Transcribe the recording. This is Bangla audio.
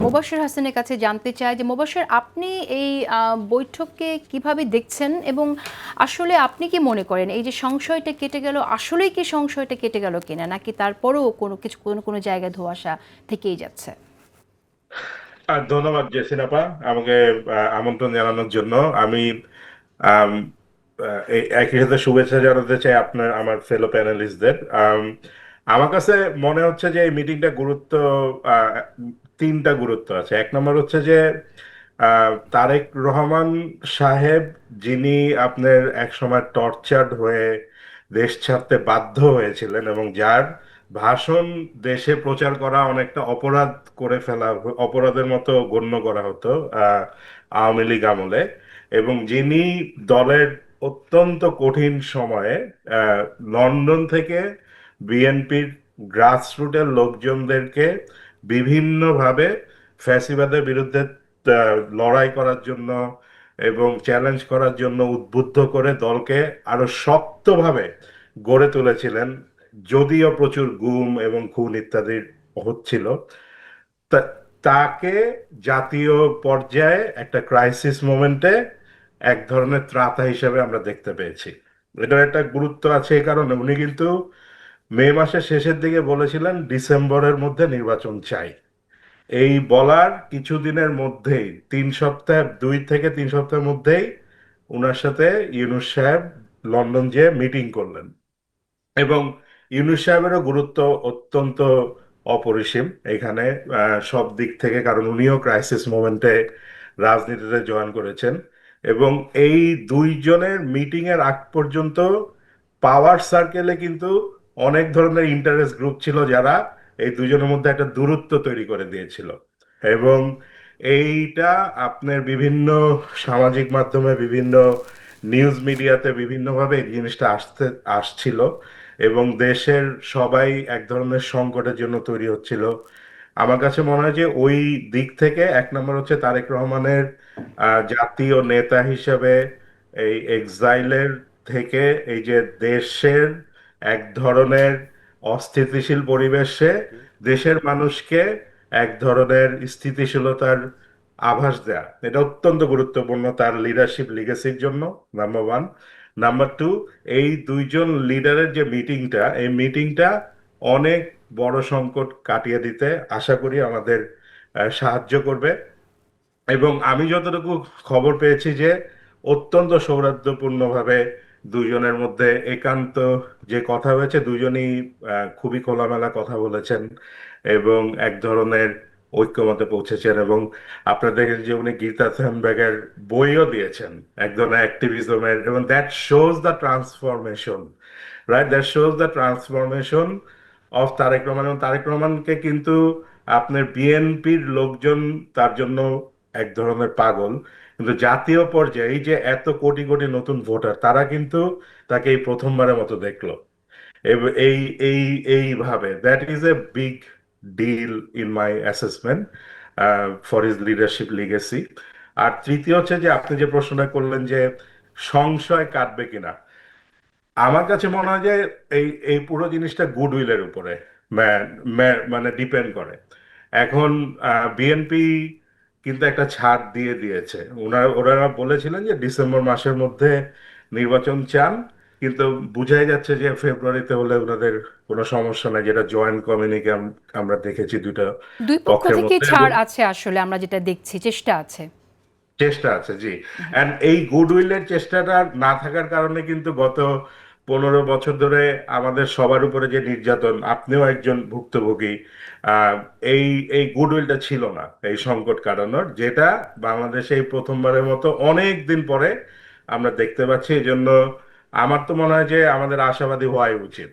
মোবাশ্বের হাসানের কাছে জানতে চাই যে মোবাশ্বের, আপনি এই বৈঠককে কিভাবে দেখছেন এবং আসলে আপনি কি মনে করেন এই যে সংশয়টা কেটে গেল, আসলেই কি সংশয়টা কেটে গেল কিনা, নাকি তারপরেও কোনো কিছু কোনো জায়গায় ধোঁয়াশা থেকেই যাচ্ছে? আর ধন্যবাদ জেসিন আপা আমাকে আমন্ত্রণ জানানোর জন্য। আমি আম, এই একই সাথে শুভেচ্ছা জানাতে চাই আপনার আমার ফেলো প্যানেলিস্টদের। আমার কাছে মনে হচ্ছে যে এই মিটিংটা আহ, তিনটা গুরুত্ব আছে। এক নম্বর হচ্ছে যে তারেক রহমান সাহেব, যিনি আপনার একসময় টর্চার্ড হয়ে দেশ ছাড়তে বাধ্য হয়েছিলেন এবং যার ভাষণ দেশে প্রচার করা অনেকটা অপরাধ করে ফেলা, অপরাধের মতো গণ্য করা হতো আওয়ামী লীগ আমলে, এবং যিনি দলের অত্যন্ত কঠিন সময়ে আহ, লন্ডন থেকে বিএনপির গ্রাসরুটের লোকজনদেরকে বিভিন্নভাবে ফ্যাসিবাদের বিরুদ্ধে লড়াই করার জন্য এবং চ্যালেঞ্জ করার জন্য উদ্বুদ্ধ করে দলকে আরো শক্তভাবে গড়ে তুলেছিলেন। যদিও প্রচুর গুম এবং খুন ইত্যাদি হচ্ছিল, তাকে জাতীয় পর্যায়ে একটা ক্রাইসিস মোমেন্টে এক ধরনের ত্রাতা হিসেবে আমরা দেখতে পেয়েছি। এটার একটা গুরুত্ব আছে এই কারণে উনি কিন্তু মে মাসের শেষের দিকে বলেছিলেন ডিসেম্বরের মধ্যে নির্বাচন চাই। এই বলার কিছুদিনের মধ্যেই, 3 সপ্তাহ, 2 থেকে 3 সপ্তাহের মধ্যেই উনার সাথে ইউনূস সাহেব লন্ডন যেয়ে মিটিং করলেন। এবং ইউনূস সাহেবেরও গুরুত্ব অত্যন্ত অপরিসীম এখানে, সব দিক থেকে, কারণ উনিও ক্রাইসিস মোমেন্টে রাজনীতিতে জয়েন করেছেন। এবং এই দুইজনের মিটিং এর আগ পর্যন্ত পাওয়ার সার্কেলে কিন্তু অনেক ধরনের ইন্টারেস্ট গ্রুপ ছিল যারা এই দুজনের মধ্যে একটা দূরত্ব তৈরি করে দিয়েছিল। এবং এইটা আপনার বিভিন্ন সামাজিক মাধ্যমে, বিভিন্ন নিউজ মিডিয়াতে বিভিন্নভাবে এই জিনিসটা আসছিল এবং দেশের সবাই এক ধরনের সংকটের জন্য তৈরি হচ্ছিল। আমার কাছে মনে হয় যে ওই দিক থেকে এক নম্বর হচ্ছে তারেক রহমানের জাতীয় নেতা হিসেবে এই এক্সাইলের থেকে এই যে দেশের এক ধরনের অস্থিতিশীল পরিবেশে দেশের মানুষকে এক ধরনের স্থিতিশীলতার আভাস দেয়া, এটা অত্যন্ত গুরুত্বপূর্ণ তার লিডারশিপ লিগেসির জন্য, নাম্বার ওয়ান। নাম্বার টু, এই দুইজন লিডারের যে মিটিংটা, এই মিটিংটা অনেক বড় সংকট কাটিয়ে দিতে আশা করি আমাদের সাহায্য করবে। এবং আমি যতটুকু খবর পেয়েছি যে অত্যন্ত সৌহার্দ্যপূর্ণভাবে দুজনের মধ্যে একান্ত যে কথা হয়েছে, দুজনই খুবই খোলামেলা কথা বলেছেন এবং এক ধরনের ঐক্যমতে পৌঁছেছেন। এবং আপনারা দেখেন যে উনি গীতা থানবেগের বইও দিয়েছেন এক ধরনের অ্যাক্টিভিজমের, এবং that shows the transformation, right, that shows the transformation of Tarique Rahman. এবং তারেক রহমানকে কিন্তু আপনার বিএনপির লোকজন তার জন্য এক ধরনের পাগল, কিন্তু জাতীয় পর্যায়ে এই যে এত কোটি কোটি নতুন ভোটার, তারা কিন্তু তাকে এই প্রথমবারের মতো দেখলো। এই এই এইভাবে that is a big deal in my assessment for his leadership legacy. আর তৃতীয় হচ্ছে যে আপনি যে প্রশ্নটা করলেন যে সংশয় কাটবে কিনা, আমার কাছে মনে হয় যে এই এই পুরো জিনিসটা গুডউইলের উপরে মানে ডিপেন্ড করে। এখন বিএনপি কিন্তু একটা ছাড় দিয়ে দিয়েছে। ওনারা বলেছিলেন যে ডিসেম্বর মাসের মধ্যে নির্বাচন চান, কিন্তু বুঝাই যাচ্ছে যে ফেব্রুয়ারিতে হলে ওনাদের কোনো সমস্যা নাই, যেটা জয়েন্ট কমিউনিকে আমরা দেখেছি দুইটা দুই পক্ষ পক্ষের থেকে মধ্যে। এবং ছাড় আছে, আসলে আমরা যেটা দেখছি, চেষ্টা আছে। চেষ্টা আছে, জি। এন্ড এই গুডউইলের চেষ্টাটা না থাকার কারণে কিন্তু গত 15 বছর ধরে আমাদের সবার উপরে যে নির্যাতন, আপনিও একজন ভুক্তভোগী, আহ, এই এই গুডউইলটা ছিল না এই সংকট কাটানোর, যেটা বাংলাদেশে এই প্রথমবারের মতো অনেক দিন পরে আমরা দেখতে পাচ্ছি। এই জন্য আমার তো মনে হয় যে আমাদের আশাবাদী হওয়াই উচিত।